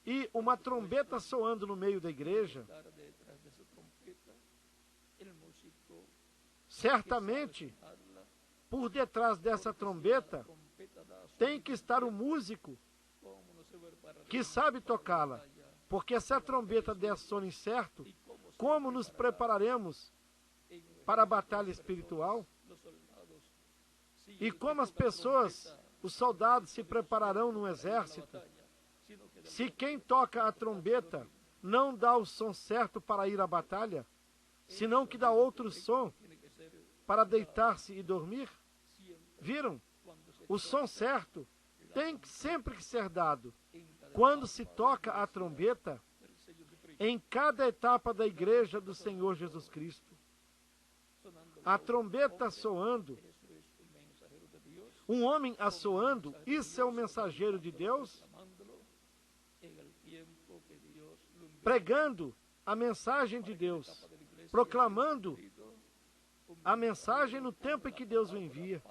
e uma trombeta soando no meio da igreja, certamente, por detrás dessa trombeta, tem que estar o músico que sabe tocá-la. Porque se a trombeta der sono incerto, como nos prepararemos para a batalha espiritual? E como as pessoas, os soldados, se prepararão no exército, se quem toca a trombeta não dá o som certo para ir à batalha, senão que dá outro som para deitar-se e dormir? Viram? O som certo tem sempre que ser dado quando se toca a trombeta em cada etapa da igreja do Senhor Jesus Cristo. A trombeta soando, um homem assoando, isso é o mensageiro de Deus, pregando a mensagem de Deus, proclamando a mensagem no tempo em que Deus o envia.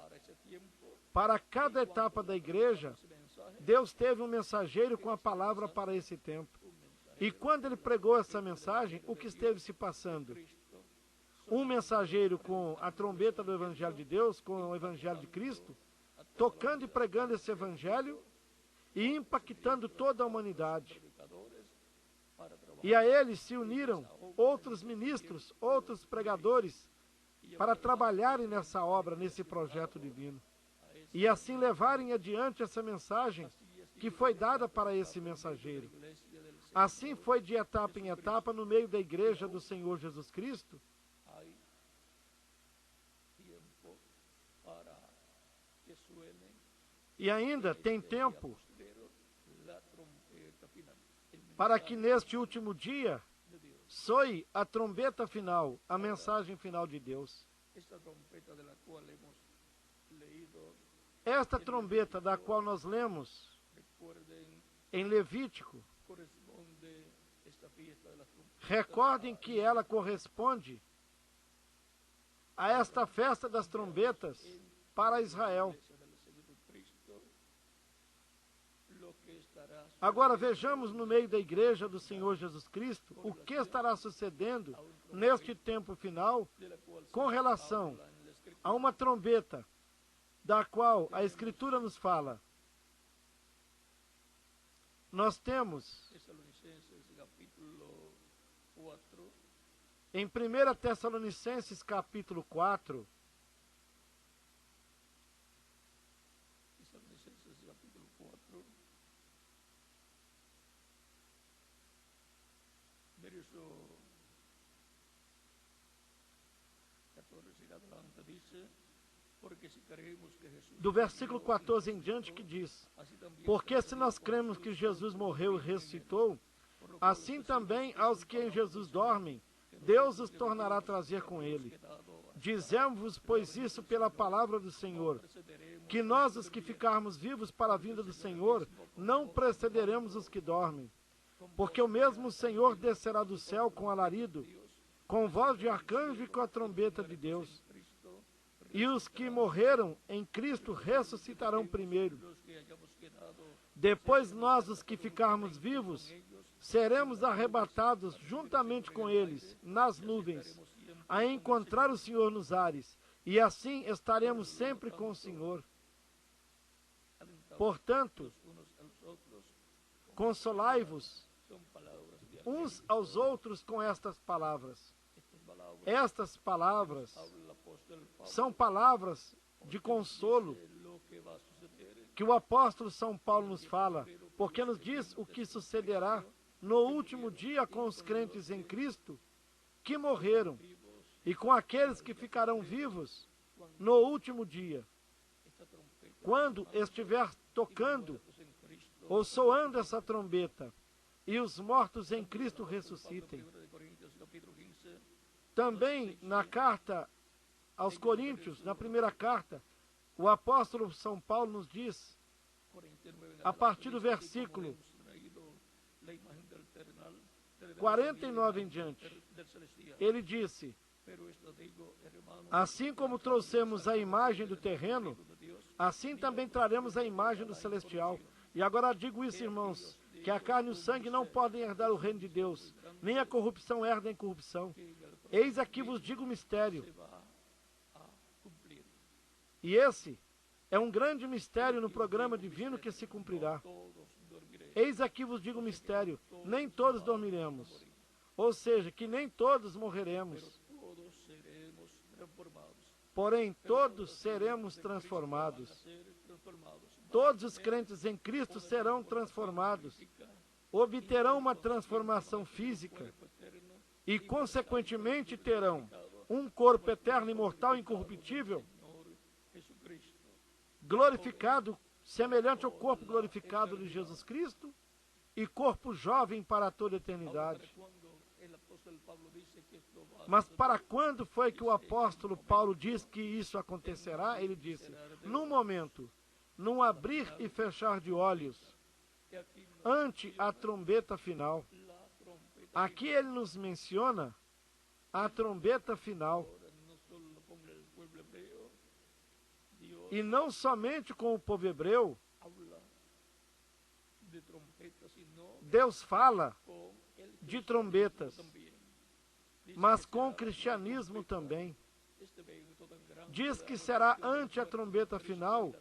Para cada etapa da igreja, Deus teve um mensageiro com a palavra para esse tempo. E quando ele pregou essa mensagem, o que esteve se passando? Um mensageiro com a trombeta do Evangelho de Deus, com o Evangelho de Cristo, tocando e pregando esse Evangelho e impactando toda a humanidade. E a eles se uniram outros ministros, outros pregadores, para trabalharem nessa obra, nesse projeto divino. E assim levarem adiante essa mensagem que foi dada para esse mensageiro. Assim foi de etapa em etapa no meio da igreja do Senhor Jesus Cristo. E ainda tem tempo para que neste último dia soe a trombeta final, a mensagem final de Deus. Esta trombeta da qual nós lemos em Levítico, recordem que ela corresponde a esta festa das trombetas para Israel. Agora vejamos no meio da igreja do Senhor Jesus Cristo o que estará sucedendo neste tempo final com relação a uma trombeta da qual a Escritura nos fala. Nós temos em 1 Tessalonicenses capítulo 4, do versículo 14 em diante, que diz: porque se nós cremos que Jesus morreu e ressuscitou, assim também aos que em Jesus dormem, Deus os tornará a trazer com ele. Dizemos-vos, pois, isso pela palavra do Senhor, que nós, os que ficarmos vivos para a vinda do Senhor, não precederemos os que dormem. Porque o mesmo Senhor descerá do céu com alarido, com voz de arcanjo e com a trombeta de Deus. E os que morreram em Cristo ressuscitarão primeiro. Depois nós, os que ficarmos vivos, seremos arrebatados juntamente com eles nas nuvens, a encontrar o Senhor nos ares, e assim estaremos sempre com o Senhor. Portanto, consolai-vos uns aos outros com estas palavras. Estas palavras são palavras de consolo que o apóstolo São Paulo nos fala, porque nos diz o que sucederá no último dia com os crentes em Cristo que morreram e com aqueles que ficarão vivos no último dia, quando estiver tocando ou soando essa trombeta e os mortos em Cristo ressuscitem. Também na carta aos Coríntios, na primeira carta, o apóstolo São Paulo nos diz, a partir do versículo 49 em diante, ele disse: assim como trouxemos a imagem do terreno, assim também traremos a imagem do celestial. E agora digo isso, irmãos, que a carne e o sangue não podem herdar o reino de Deus, nem a corrupção herda a incorrupção. Eis aqui vos digo o mistério. E esse é um grande mistério no programa divino que se cumprirá. Eis aqui vos digo o mistério, nem todos dormiremos. Ou seja, que nem todos morreremos. Porém, todos seremos transformados. Todos os crentes em Cristo serão transformados. Obterão uma transformação física e, consequentemente, terão um corpo eterno, imortal e incorruptível, glorificado, semelhante ao corpo glorificado de Jesus Cristo, e corpo jovem para toda a eternidade. Mas para quando foi que o apóstolo Paulo diz que isso acontecerá? Ele disse, num momento, num abrir e fechar de olhos, ante a trombeta final. Aqui ele nos menciona a trombeta final. E não somente com o povo hebreu, Deus fala de trombetas, mas com o cristianismo também. Diz que será ante a trombeta final,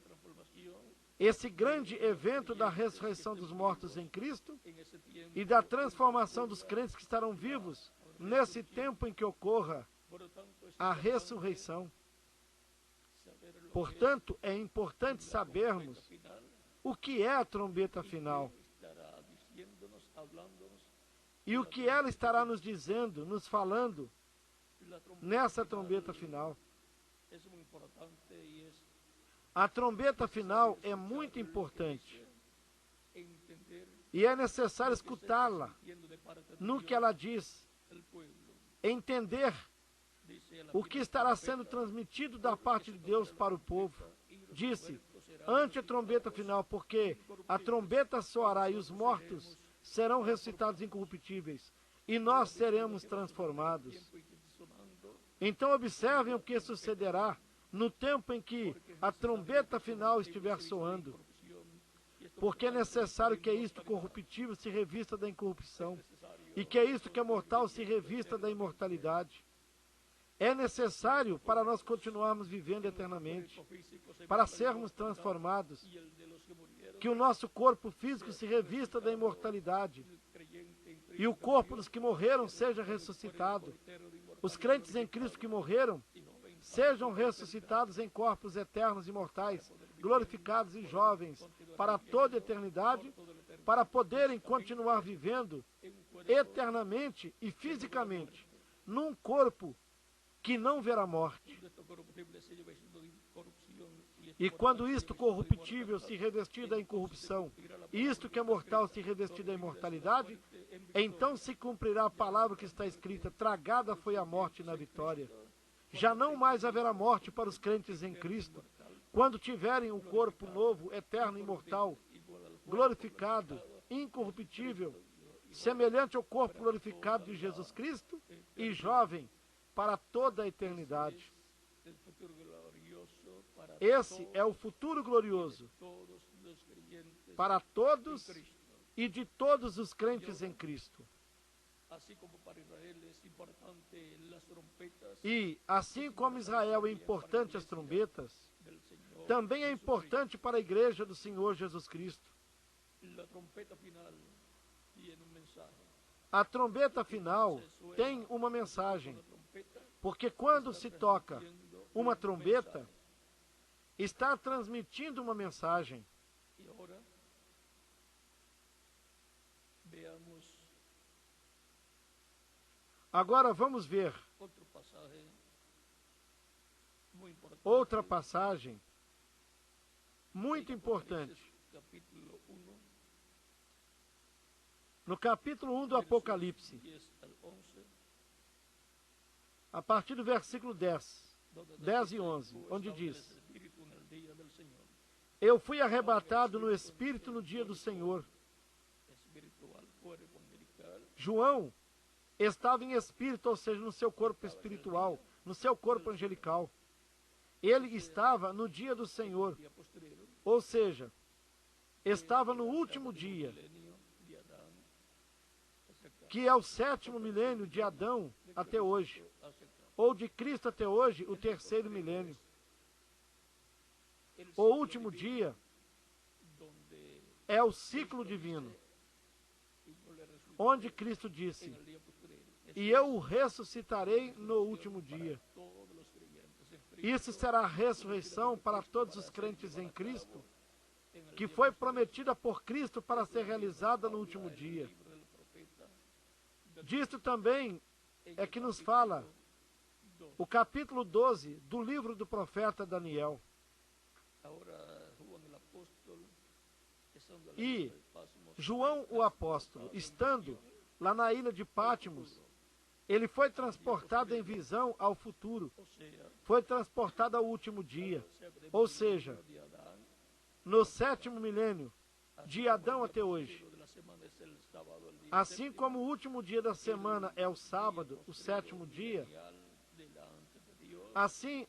esse grande evento da ressurreição dos mortos em Cristo e da transformação dos crentes que estarão vivos nesse tempo em que ocorra a ressurreição. Portanto, é importante sabermos o que é a trombeta final e o que ela estará nos dizendo, nos falando nessa trombeta final. A trombeta final é muito importante e é necessário escutá-la no que ela diz, entender o que estará sendo transmitido da parte de Deus para o povo. Disse, ante a trombeta final, porque a trombeta soará e os mortos serão ressuscitados incorruptíveis, e nós seremos transformados. Então observem o que sucederá no tempo em que a trombeta final estiver soando, porque é necessário que isto corruptível se revista da incorrupção, e que isto que é mortal se revista da imortalidade. É necessário para nós continuarmos vivendo eternamente, para sermos transformados, que o nosso corpo físico se revista da imortalidade e o corpo dos que morreram seja ressuscitado. Os crentes em Cristo que morreram sejam ressuscitados em corpos eternos e imortais, glorificados e jovens para toda a eternidade, para poderem continuar vivendo eternamente e fisicamente num corpo que não verá morte. E quando isto corruptível se revestir da incorrupção, e isto que é mortal se revestir da imortalidade, então se cumprirá a palavra que está escrita, tragada foi a morte na vitória. Já não mais haverá morte para os crentes em Cristo, quando tiverem um corpo novo, eterno, imortal, glorificado, incorruptível, semelhante ao corpo glorificado de Jesus Cristo, e jovem, para toda a eternidade. Esse é o futuro glorioso para todos e de todos os crentes em Cristo. E, assim como Israel é importante as trombetas, também é importante para a igreja do Senhor Jesus Cristo. A trombeta final tem uma mensagem, porque quando se toca uma trombeta, está transmitindo uma mensagem. Agora vamos ver outra passagem muito importante. No capítulo 1 do Apocalipse, a partir do versículo 10 e 11, onde diz: Eu fui arrebatado no Espírito no dia do Senhor. João estava em espírito, ou seja, no seu corpo espiritual, no seu corpo angelical. Ele estava no dia do Senhor, ou seja, estava no último dia, que é o 7º milênio de Adão até hoje, ou de Cristo até hoje, o 3º milênio. O último dia é o ciclo divino, onde Cristo disse: e eu o ressuscitarei no último dia. Isso será a ressurreição para todos os crentes em Cristo, que foi prometida por Cristo para ser realizada no último dia. Disto também é que nos fala o capítulo 12 do livro do profeta Daniel. E João o apóstolo, estando lá na ilha de Pátimos, ele foi transportado em visão ao futuro, foi transportado ao último dia, ou seja, no 7º milênio, de Adão até hoje. Assim como o último dia da semana é o sábado, o 7º dia, assim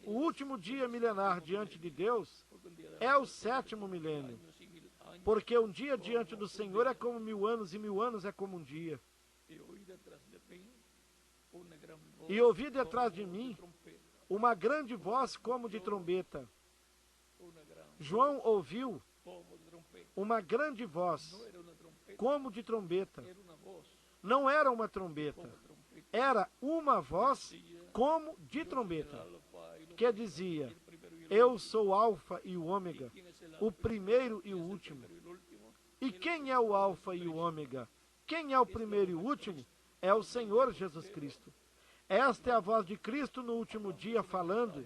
o último dia milenar diante de Deus é o 7º milênio. Porque um dia diante do Senhor é como 1000 anos, e 1000 anos é como um dia. E ouvi detrás de mim uma grande voz como de trombeta. João ouviu uma grande voz como de trombeta. Não era uma trombeta, era uma voz como de trombeta, que dizia: eu sou o Alfa e o Ômega, o primeiro e o último. E quem é o Alfa e o Ômega? Quem é o primeiro e o último? É o Senhor Jesus Cristo. Esta é a voz de Cristo no último dia falando,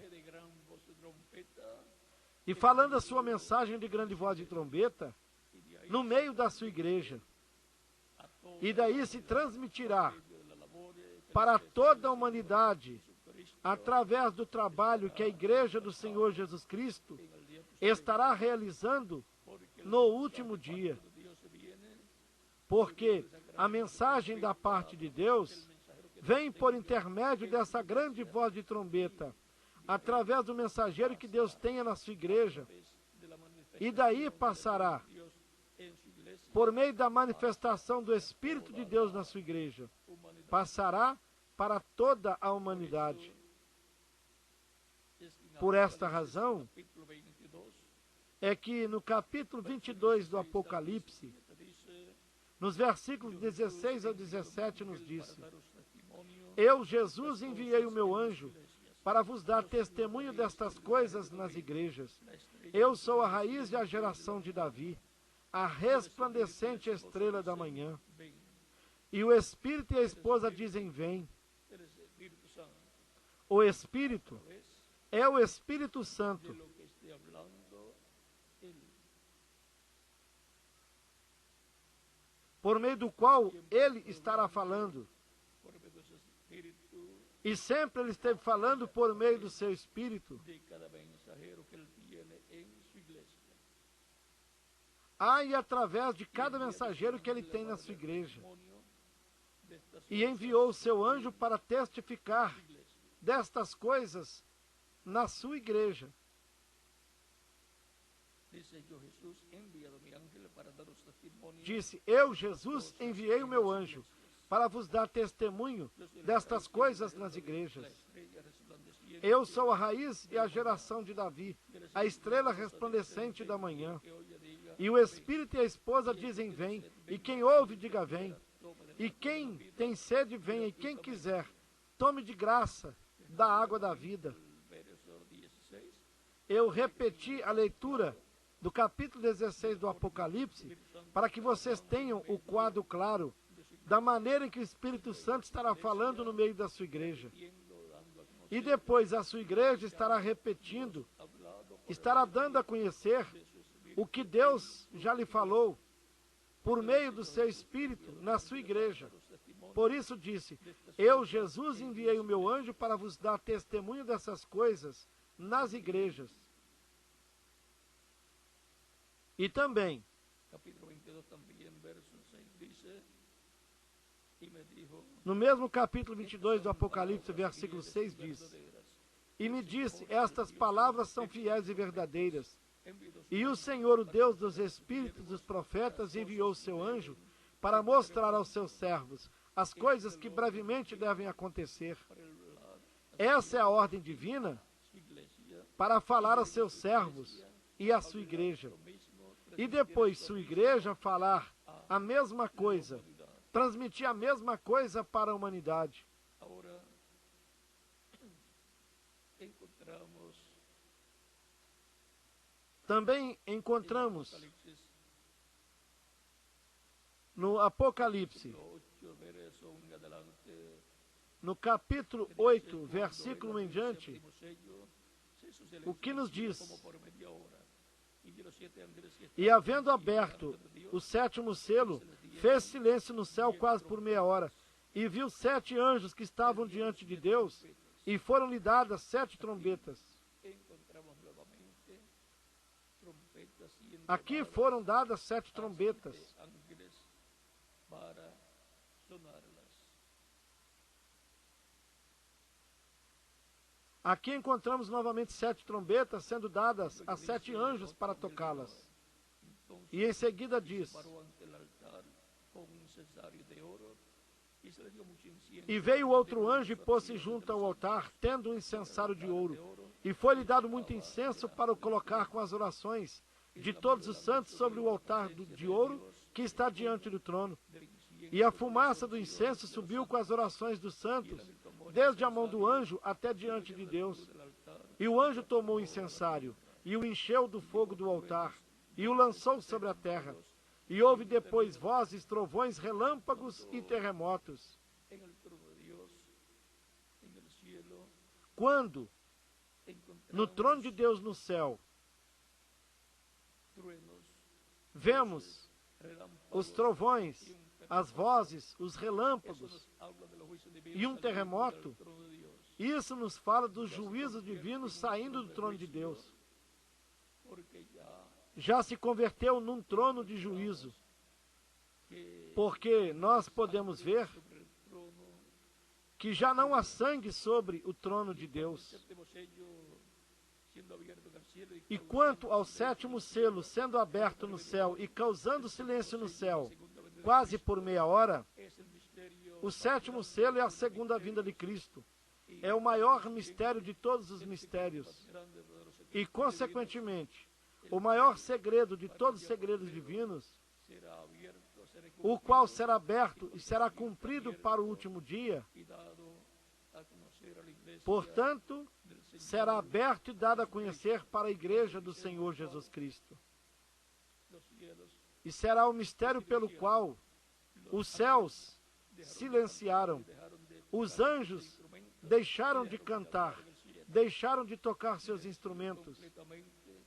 e falando a sua mensagem de grande voz de trombeta, no meio da sua igreja. E daí se transmitirá para toda a humanidade, através do trabalho que a igreja do Senhor Jesus Cristo estará realizando no último dia. Porque a mensagem da parte de Deus vem por intermédio dessa grande voz de trombeta, através do mensageiro que Deus tenha na sua igreja. E daí passará por meio da manifestação do Espírito de Deus na sua igreja. Passará para toda a humanidade. Por esta razão, é que no capítulo 22 do Apocalipse, nos versículos 16 ao 17, nos disse: eu, Jesus, enviei o meu anjo para vos dar testemunho destas coisas nas igrejas. Eu sou a raiz e a geração de Davi, a resplandecente estrela da manhã. E o Espírito e a esposa dizem: vem. O Espírito é o Espírito Santo, por meio do qual ele estará falando. E sempre ele esteve falando por meio do seu Espírito. E através de cada mensageiro que ele tem na sua igreja. E enviou o seu anjo para testificar destas coisas na sua igreja. Disse: eu, Jesus, enviei o meu anjo para vos dar testemunho destas coisas nas igrejas. Eu sou a raiz e a geração de Davi, a estrela resplandecente da manhã. E o Espírito e a esposa dizem: vem. E quem ouve, diga: vem. E quem tem sede, venha. E quem quiser, tome de graça da água da vida. Eu repeti a leitura do capítulo 16 do Apocalipse para que vocês tenham o quadro claro da maneira em que o Espírito Santo estará falando no meio da sua igreja. E depois a sua igreja estará repetindo, estará dando a conhecer o que Deus já lhe falou por meio do seu Espírito na sua igreja. Por isso disse: eu, Jesus, enviei o meu anjo para vos dar testemunho dessas coisas nas igrejas. E também, no mesmo capítulo 22 do Apocalipse, versículo 6, diz: e me disse: estas palavras são fiéis e verdadeiras. E o Senhor, o Deus dos Espíritos dos profetas, enviou o seu anjo para mostrar aos seus servos as coisas que brevemente devem acontecer. Essa é a ordem divina para falar a seus servos e à sua igreja. E depois sua igreja falar a mesma coisa, transmitir a mesma coisa para a humanidade. Também encontramos no Apocalipse, no capítulo 8, versículo em diante, o que nos diz: e havendo aberto o sétimo selo, fez silêncio no céu quase por meia hora, e viu 7 anjos que estavam diante de Deus, e foram-lhe dadas 7 trombetas. Aqui foram dadas 7 trombetas. Aqui encontramos novamente 7 trombetas sendo dadas a 7 anjos para tocá-las. E em seguida diz: e veio outro anjo e pôs-se junto ao altar, tendo um incensário de ouro, e foi-lhe dado muito incenso para o colocar com as orações de todos os santos sobre o altar de ouro que está diante do trono. E a fumaça do incenso subiu com as orações dos santos, desde a mão do anjo até diante de Deus. E o anjo tomou o incensário, e o encheu do fogo do altar, e o lançou sobre a terra. E houve depois vozes, trovões, relâmpagos e terremotos. Quando, no trono de Deus no céu, vemos os trovões, as vozes, os relâmpagos e um terremoto, isso nos fala dos juízos divinos saindo do trono de Deus. Já se converteu num trono de juízo, porque nós podemos ver que já não há sangue sobre o trono de Deus. E quanto ao 7º selo sendo aberto no céu e causando silêncio no céu, quase por meia hora, o 7º selo é a segunda vinda de Cristo. É o maior mistério de todos os mistérios. E, consequentemente, o maior segredo de todos os segredos divinos, o qual será aberto e será cumprido para o último dia. Portanto, será aberto e dado a conhecer para a igreja do Senhor Jesus Cristo. E será o mistério pelo qual os céus silenciaram, os anjos deixaram de cantar, deixaram de tocar seus instrumentos,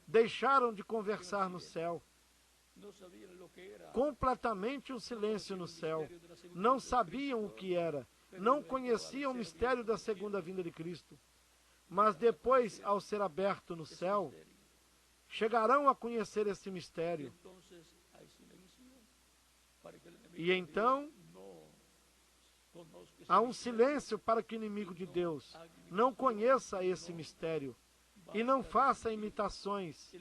deixaram de conversar no céu. Completamente um silêncio no céu. Não sabiam o que era, não conheciam o mistério da segunda vinda de Cristo. Mas depois, ao ser aberto no céu, chegarão a conhecer esse mistério. E então, há um silêncio para que o inimigo de Deus não conheça esse mistério e não faça imitações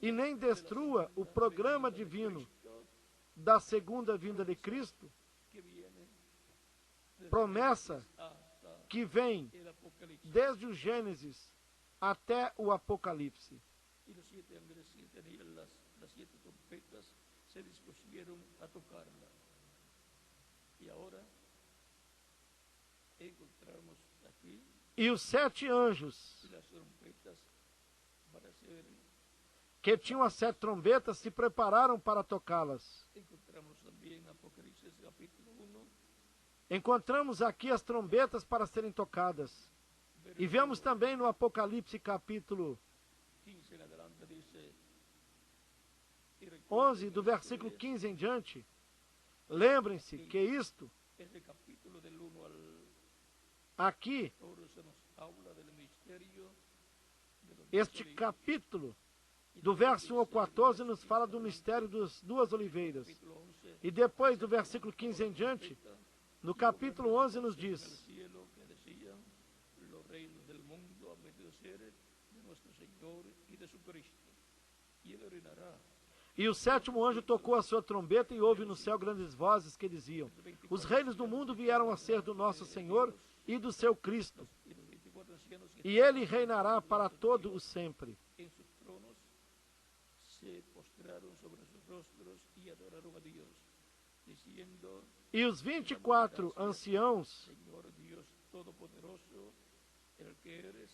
e nem destrua o programa divino da segunda vinda de Cristo, promessa que vem desde o Gênesis até o Apocalipse. E os 7 anjos que tinham as 7 trombetas se prepararam para tocá-las. Encontramos aqui as trombetas para serem tocadas. E vemos também no Apocalipse capítulo 11, do versículo 15 em diante. Lembrem-se que isto, aqui, este capítulo, do verso 1 ao 14, nos fala do mistério das 2 oliveiras. E depois, do versículo 15 em diante, no capítulo 11 nos diz: E o sétimo anjo tocou a sua trombeta e houve no céu grandes vozes que diziam: os reinos do mundo vieram a ser do nosso Senhor e do seu Cristo, e ele reinará para todo o sempre. E os 24 anciãos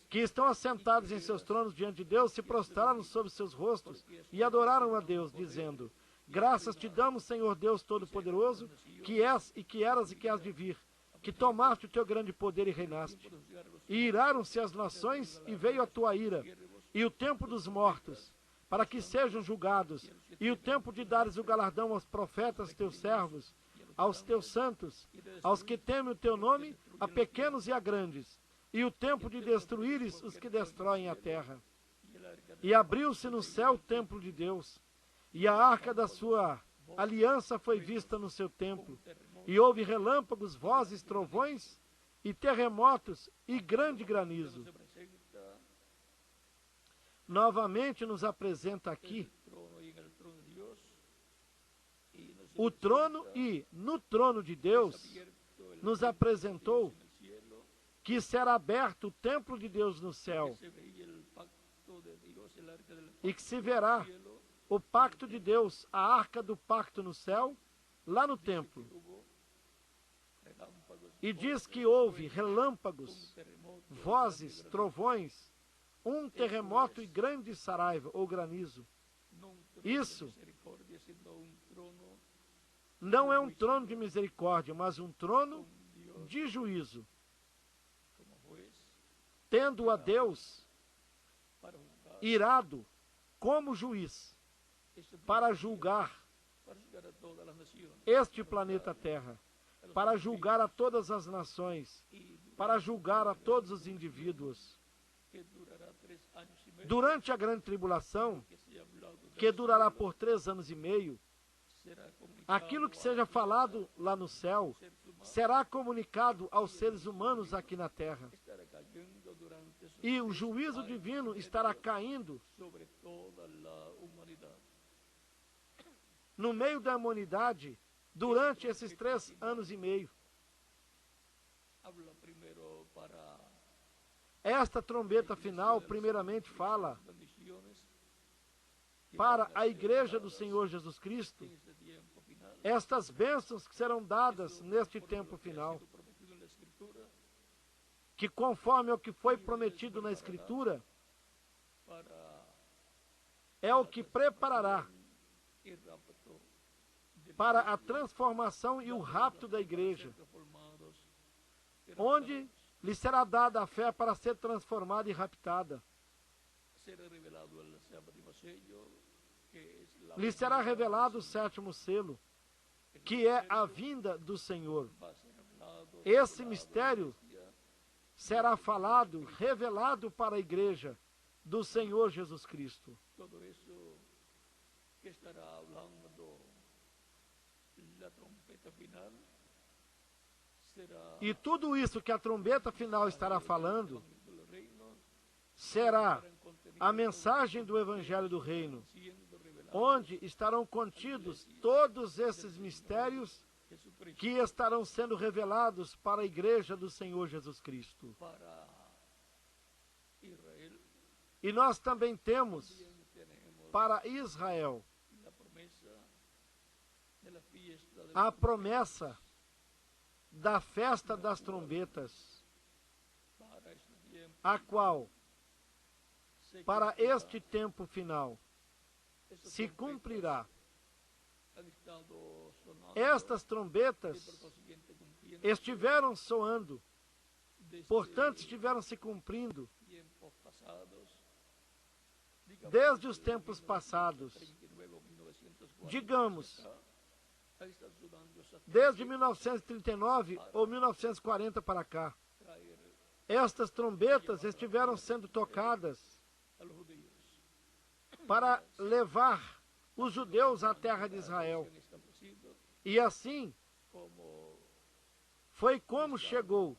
que estão assentados em seus tronos diante de Deus se prostraram sobre seus rostos e adoraram a Deus, dizendo: graças te damos, Senhor Deus Todo-Poderoso, que és e que eras e que has de vir, que tomaste o teu grande poder e reinaste. E iraram-se as nações e veio a tua ira, e o tempo dos mortos, para que sejam julgados, e o tempo de dares o galardão aos profetas teus servos, aos teus santos, aos que temem o teu nome, a pequenos e a grandes, e o tempo de destruíres os que destroem a terra. E abriu-se no céu o templo de Deus, e a arca da sua aliança foi vista no seu templo, e houve relâmpagos, vozes, trovões, e terremotos, e grande granizo. Novamente nos apresenta aqui o trono, e no trono de Deus nos apresentou que será aberto o templo de Deus no céu, e que se verá o pacto de Deus, a arca do pacto no céu, lá no templo. E diz que houve relâmpagos, vozes, trovões, um terremoto e grande saraiva ou granizo. Isso não é um trono de misericórdia, mas um trono de juízo, tendo a Deus irado como juiz para julgar este planeta Terra, para julgar a todas as nações, para julgar a todos os indivíduos. Durante a grande tribulação, que durará por 3 anos e meio, aquilo que seja falado lá no céu será comunicado aos seres humanos aqui na terra. E o juízo divino estará caindo no meio da humanidade durante esses 3 anos e meio. Esta trombeta final, primeiramente, fala para a igreja do Senhor Jesus Cristo estas bênçãos que serão dadas neste tempo final, que conforme ao que foi prometido na Escritura, é o que preparará para a transformação e o rapto da igreja, onde lhe será dada a fé para ser transformada e raptada. Lhe será revelado o 7º selo, que é a vinda do Senhor. Esse mistério será falado, revelado para a igreja do Senhor Jesus Cristo. E tudo isso que a trombeta final estará falando será a mensagem do Evangelho do Reino, onde estarão contidos todos esses mistérios que estarão sendo revelados para a igreja do Senhor Jesus Cristo. E nós também temos para Israel a promessa da festa das trombetas, a qual, para este tempo final, se cumprirá. Estas trombetas estiveram soando, portanto estiveram se cumprindo desde os tempos passados, digamos, desde 1939 ou 1940 para cá. Estas trombetas estiveram sendo tocadas para levar os judeus à terra de Israel. E assim foi como chegou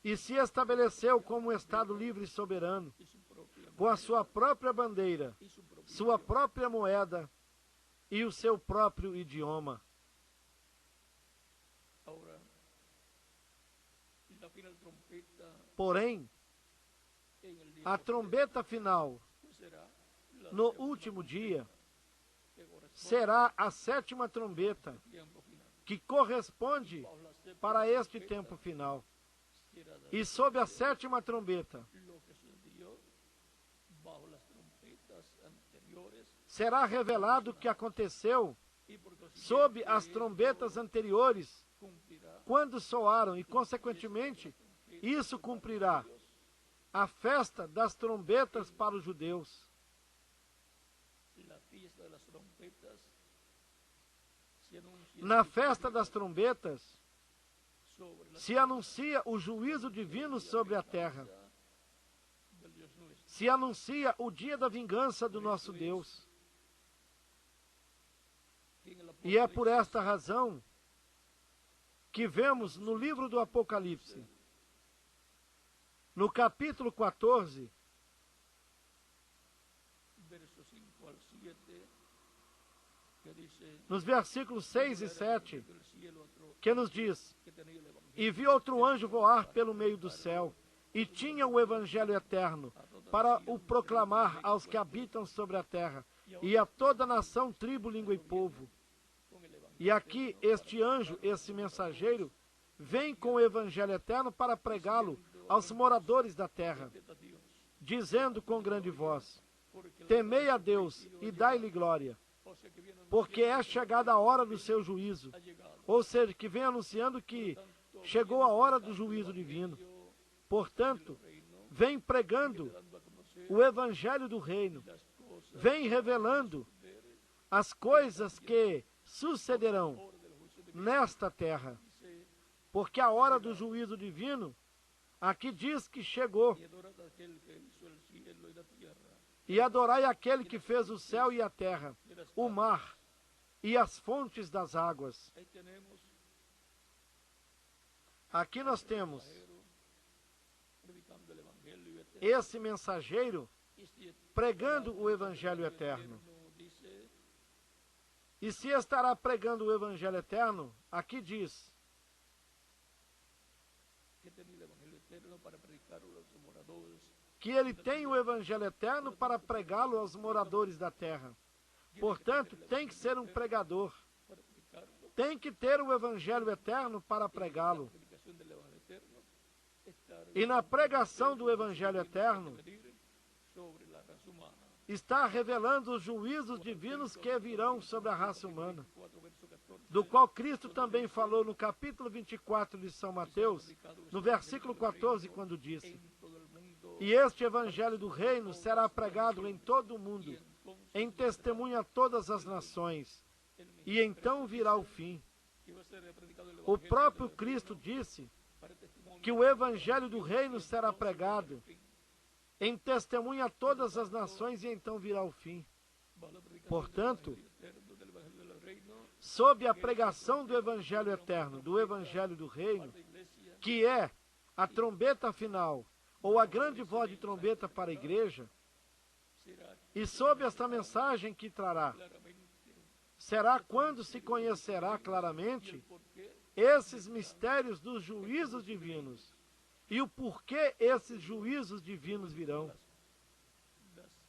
e se estabeleceu como um Estado livre e soberano, com a sua própria bandeira, sua própria moeda e o seu próprio idioma. Porém, a trombeta final, no último dia, será a sétima trombeta, que corresponde para este tempo final. E sob a sétima trombeta, será revelado o que aconteceu sob as trombetas anteriores, quando soaram, e consequentemente, isso cumprirá a festa das trombetas para os judeus. Na festa das trombetas, se anuncia o juízo divino sobre a terra. Se anuncia o dia da vingança do nosso Deus. E é por esta razão que vemos no livro do Apocalipse, no capítulo 14, nos versículos 6 e 7, que nos diz: e vi outro anjo voar pelo meio do céu, e tinha o evangelho eterno, para o proclamar aos que habitam sobre a terra, e a toda nação, tribo, língua e povo. E aqui este anjo, esse mensageiro, vem com o evangelho eterno para pregá-lo aos moradores da terra, dizendo com grande voz: temei a Deus e dai-lhe glória, porque é chegada a hora do seu juízo. Ou seja, que vem anunciando que chegou a hora do juízo divino. Portanto, vem pregando o evangelho do reino, vem revelando as coisas que sucederão nesta terra, porque a hora do juízo divino, aqui diz que chegou. E adorai aquele que fez o céu e a terra, o mar e as fontes das águas. Aqui nós temos esse mensageiro pregando o evangelho eterno. E se estará pregando o evangelho eterno, aqui diz que ele tem o evangelho eterno para pregá-lo aos moradores da terra. Portanto, tem que ser um pregador. Tem que ter o evangelho eterno para pregá-lo. E na pregação do evangelho eterno, está revelando os juízos divinos que virão sobre a raça humana, do qual Cristo também falou no capítulo 24 de São Mateus, no versículo 14, quando disse: e este evangelho do reino será pregado em todo o mundo, em testemunho a todas as nações, e então virá o fim. O próprio Cristo disse que o evangelho do reino será pregado em testemunho a todas as nações, e então virá o fim. Portanto, sob a pregação do evangelho eterno, do evangelho do reino, que é a trombeta final, ou a grande voz de trombeta para a igreja, e sob esta mensagem que trará, será quando se conhecerá claramente esses mistérios dos juízos divinos, e o porquê esses juízos divinos virão.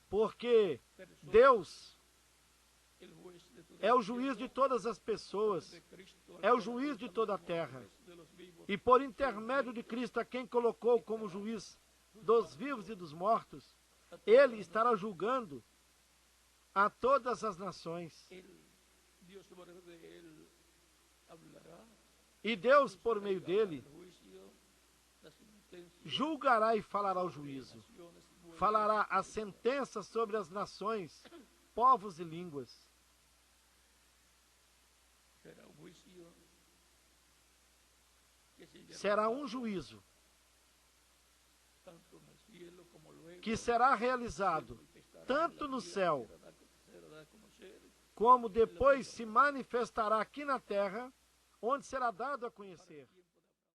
Porque Deus é o juiz de todas as pessoas, é o juiz de toda a terra. E por intermédio de Cristo, a quem colocou como juiz dos vivos e dos mortos, ele estará julgando a todas as nações. E Deus, por meio dele, julgará e falará o juízo. Falará a sentença sobre as nações, povos e línguas. Será um juízo que será realizado tanto no céu, como depois se manifestará aqui na terra, onde será dado a conhecer